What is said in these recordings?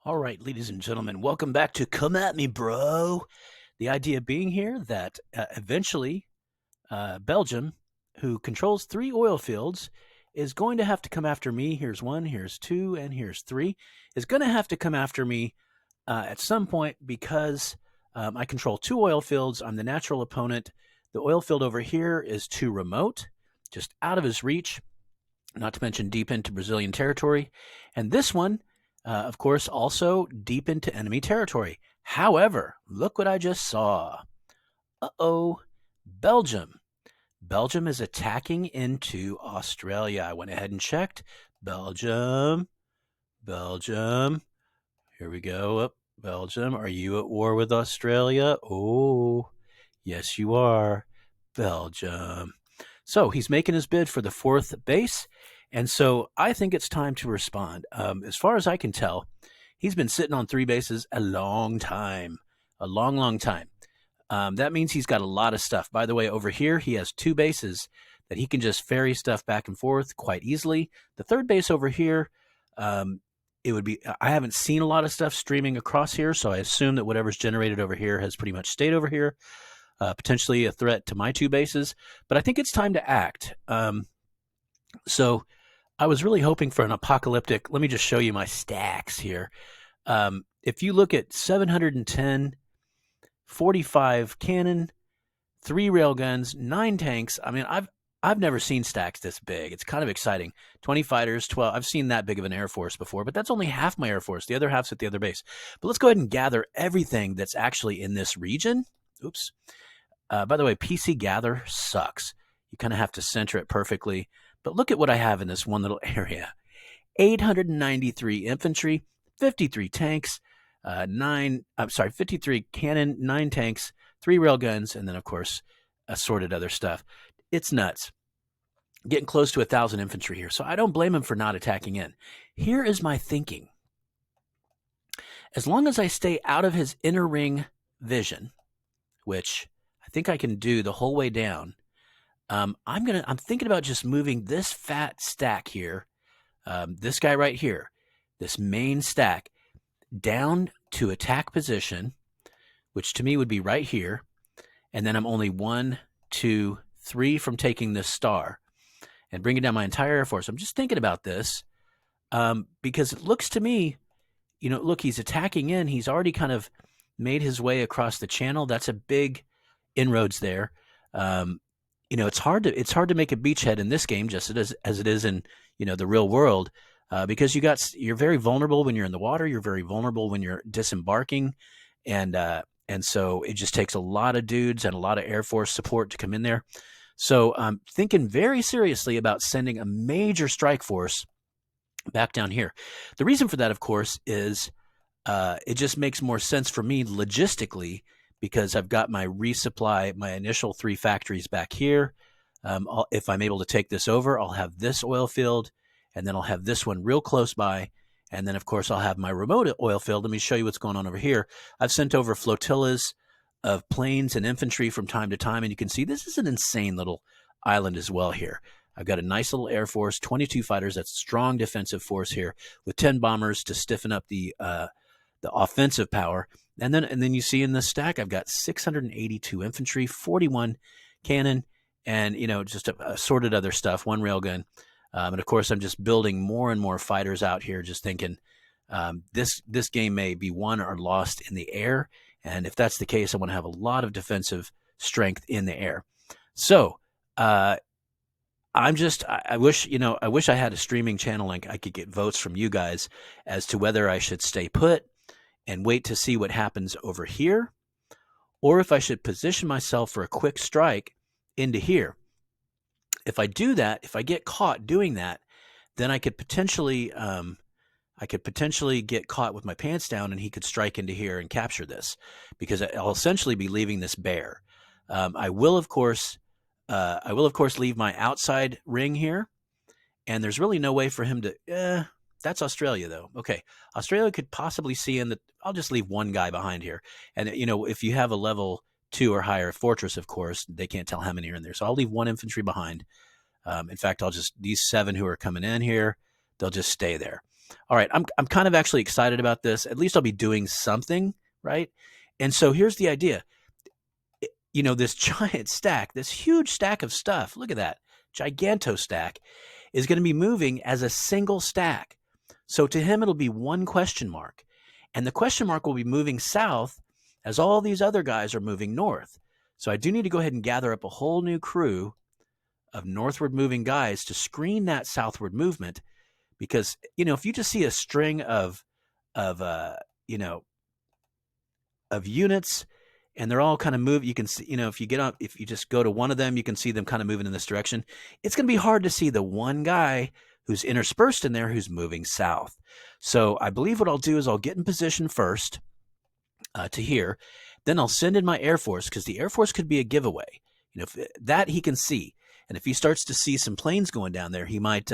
All right, ladies and gentlemen, welcome back to Come At Me, Bro. The idea being here that eventually Belgium, who controls 3 oil fields, is going to have to come after me. Here's 1, here's 2, and here's 3. Is going to have to come after me at some point because I control 2 oil fields. I'm the natural opponent. The oil field over here is too remote, just out of his reach, not to mention deep into Brazilian territory. And this one, of course, also deep into enemy territory. However, look what I just saw. Uh-oh, Belgium. Belgium is attacking into Australia. I went ahead and checked. Belgium. Here we go. Up, Belgium. Are you at war with Australia? Oh, yes, you are. Belgium. So he's making his bid for the 4th base. And so I think it's time to respond. As far as I can tell, he's been sitting on 3 bases a long time, a long time. That means he's got a lot of stuff. By the way, over here, he has 2 bases that he can just ferry stuff back and forth quite easily. The 3rd base over here, it would be, I haven't seen a lot of stuff streaming across here, so I assume that whatever's generated over here has pretty much stayed over here. Potentially a threat to my 2 bases, but I think it's time to act. So I was really hoping for an apocalyptic. Let me just show you my stacks here. If you look at 710, 45 cannon, 3 railguns, 9 tanks. I mean, I've never seen stacks this big. It's kind of exciting. 20 fighters, 12. I've seen that big of an Air Force before, but that's only half my Air Force. The other half's at the other base. But let's go ahead and gather everything that's actually in this region. Oops. By the way, PC gather sucks. You kind of have to center it perfectly. But look at what I have in this one little area. 893 infantry, 53 tanks, 53 cannon, 9 tanks, 3 railguns, and then, of course, assorted other stuff. It's nuts. Getting close to 1,000 infantry here, so I don't blame him for not attacking in. Here is my thinking. As long as I stay out of his inner ring vision, which I think I can do the whole way down, I'm thinking about just moving this fat stack here, this guy right here, this main stack, down to attack position, which to me would be right here, and then I'm only 1, 2, 3 from taking this star and bringing down my entire Air Force. I'm just thinking about this because it looks to me, look, he's attacking in. He's already kind of made his way across the channel. That's a big inroads there. It's hard to make a beachhead in this game, just as it is in the real world, because you're very vulnerable when you're in the water. You're very vulnerable when you're disembarking, and so it just takes a lot of dudes and a lot of Air Force support to come in there. So I'm thinking very seriously about sending a major strike force back down here. The reason for that, of course, is it just makes more sense for me logistically, because I've got my resupply, my initial 3 factories back here. If I'm able to take this over, I'll have this oil field, and then I'll have this one real close by. And then, of course, I'll have my remote oil field. Let me show you what's going on over here. I've sent over flotillas of planes and infantry from time to time, and you can see this is an insane little island as well here. I've got a nice little Air Force, 22 fighters. That's strong defensive force here with 10 bombers to stiffen up the offensive power. And then you see in this stack, I've got 682 infantry, 41 cannon, and just assorted other stuff, 1 railgun. And of course, I'm just building more and more fighters out here, just thinking this game may be won or lost in the air. And if that's the case, I want to have a lot of defensive strength in the air. So I wish I had a streaming channel link. I could get votes from you guys as to whether I should stay put and wait to see what happens over here, or if I should position myself for a quick strike into here. If I do that, if I get caught doing that, then I could potentially get caught with my pants down, and he could strike into here and capture this, because I'll essentially be leaving this bare. I will of course leave my outside ring here, and there's really no way for him to. That's Australia, though. Okay, Australia could possibly see in that. I'll just leave 1 guy behind here, and if you have a level 2 or higher fortress, of course, they can't tell how many are in there. So I'll leave 1 infantry behind. In fact, these 7 who are coming in here, they'll just stay there. all right, I'm kind of actually excited about this. At least I'll be doing something, right? And so here's the idea. This giant stack, this huge stack of stuff, look at that, giganto stack, is going to be moving as a single stack. So to him, it'll be one question mark. And the question mark will be moving south as all these other guys are moving north. So I do need to go ahead and gather up a whole new crew of northward moving guys to screen that southward movement. Because, if you just see a string of you know, of units and they're all kind of move, you can see, if you just go to one of them, you can see them kind of moving in this direction. It's going to be hard to see the one guy who's interspersed in there who's moving south. So I believe what I'll do is I'll get in position first to here. Then I'll send in my Air Force, because the Air Force could be a giveaway. If that he can see. And if he starts to see some planes going down there, he might,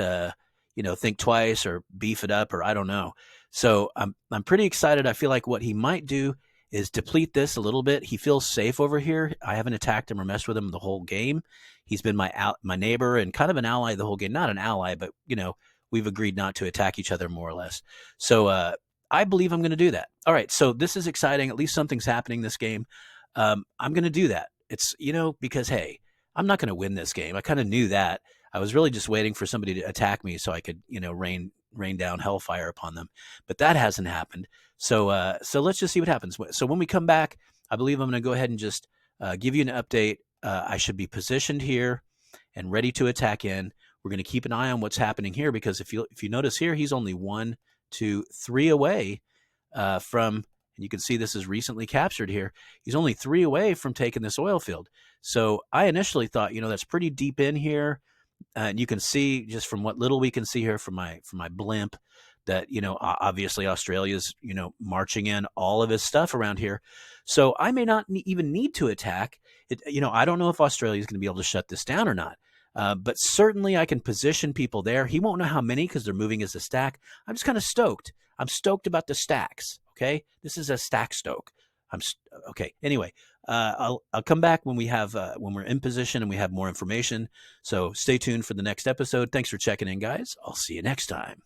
think twice or beef it up, or I don't know. So I'm pretty excited. I feel like what he might do is deplete this a little bit. He feels safe over here. I haven't attacked him or messed with him the whole game. He's been my neighbor and kind of an ally the whole game. Not an ally, but, we've agreed not to attack each other, more or less. So I believe I'm going to do that. All right, so this is exciting. At least something's happening this game. I'm going to do that. It's, because, hey, I'm not going to win this game. I kind of knew that. I was really just waiting for somebody to attack me so I could, rain down hellfire upon them. But that hasn't happened. So let's just see what happens. So when we come back, I believe I'm going to go ahead and just give you an update. I should be positioned here and ready to attack in. We're going to keep an eye on what's happening here, because if you notice here, he's only 1, 2, 3 away from, and you can see this is recently captured here. He's only 3 away from taking this oil field. So I initially thought, that's pretty deep in here. And you can see just from what little we can see here from my blimp that, obviously Australia's, marching in all of his stuff around here. So I may not even need to attack it. I don't know if Australia is going to be able to shut this down or not. But certainly I can position people there. He won't know how many because they're moving as a stack. I'm just kind of stoked. I'm stoked about the stacks. Okay. This is a stack stoke. Okay. Anyway, I'll come back when we have, when we're in position and we have more information. So stay tuned for the next episode. Thanks for checking in, guys. I'll see you next time.